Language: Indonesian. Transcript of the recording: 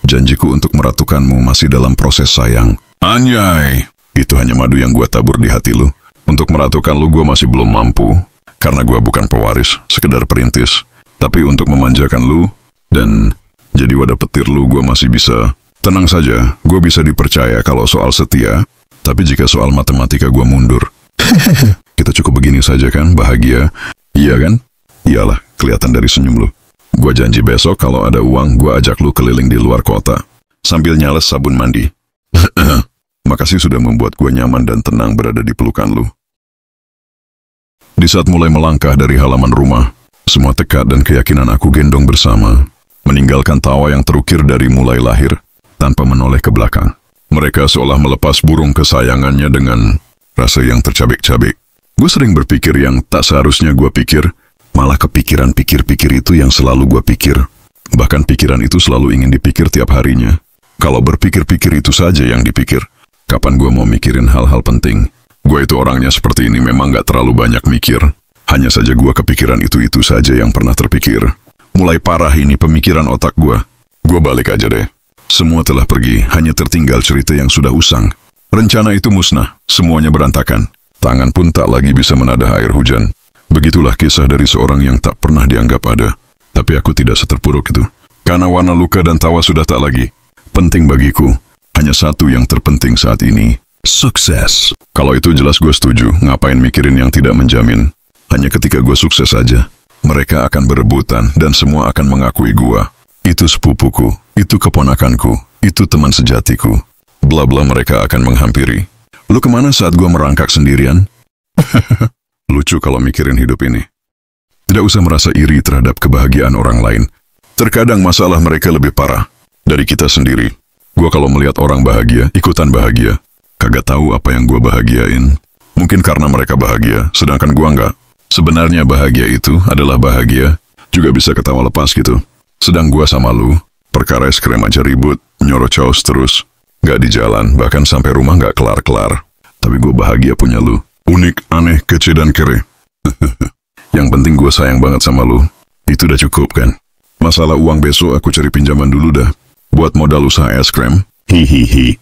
Janjiku untuk meratukanmu masih dalam proses sayang. Anjay, itu hanya madu yang gua tabur di hati lu. Untuk meratukan lu gua masih belum mampu, karena gua bukan pewaris, sekedar perintis. Tapi untuk memanjakan lu, dan jadi wadah petir lu gua masih bisa. Tenang saja, gua bisa dipercaya kalau soal setia, tapi jika soal matematika gua mundur. Kita cukup begini saja kan, bahagia? Iya kan? Iyalah, kelihatan dari senyum lu. Gua janji besok kalau ada uang, gua ajak lu keliling di luar kota, sambil nyales sabun mandi. Makasih sudah membuat gua nyaman dan tenang berada di pelukan lu. Di saat mulai melangkah dari halaman rumah, semua tekad dan keyakinan aku gendong bersama, meninggalkan tawa yang terukir dari mulai lahir, tanpa menoleh ke belakang. Mereka seolah melepas burung kesayangannya dengan rasa yang tercabik-cabik. Gue sering berpikir yang tak seharusnya gue pikir, malah kepikiran pikir-pikir itu yang selalu gue pikir. Bahkan pikiran itu selalu ingin dipikir tiap harinya. Kalau berpikir-pikir itu saja yang dipikir, kapan gue mau mikirin hal-hal penting? Gue itu orangnya seperti ini, memang gak terlalu banyak mikir. Hanya saja gue kepikiran itu saja yang pernah terpikir. Mulai parah ini pemikiran otak gue. Gue balik aja deh. Semua telah pergi, hanya tertinggal cerita yang sudah usang. Rencana itu musnah, semuanya berantakan. Tangan pun tak lagi bisa menadah air hujan. Begitulah kisah dari seorang yang tak pernah dianggap ada. Tapi aku tidak seterpuruk itu. Karena warna luka dan tawa sudah tak lagi penting bagiku. Hanya satu yang terpenting saat ini, sukses. Kalau itu jelas gue setuju, ngapain mikirin yang tidak menjamin. Hanya ketika gue sukses saja, mereka akan berebutan dan semua akan mengakui gue. Itu sepupuku, itu keponakanku, itu teman sejatiku. Bla-bla mereka akan menghampiri. Lu kemana saat gue merangkak sendirian? Lucu kalau mikirin hidup ini. Tidak usah merasa iri terhadap kebahagiaan orang lain. Terkadang masalah mereka lebih parah dari kita sendiri. Gue kalau melihat orang bahagia, ikutan bahagia. Kagak tahu apa yang gue bahagiain. Mungkin karena mereka bahagia, sedangkan gue enggak. Sebenarnya bahagia itu adalah bahagia, juga bisa ketawa lepas gitu. Sedang gue sama lu, perkara es krim aja ribut, nyorocaus terus. Gak di jalan, bahkan sampai rumah gak kelar-kelar. Tapi gue bahagia punya lu. Unik, aneh, kece, dan kere. Yang penting gue sayang banget sama lu. Itu udah cukup kan? Masalah uang besok aku cari pinjaman dulu dah. Buat modal usaha es krim. Hihihi.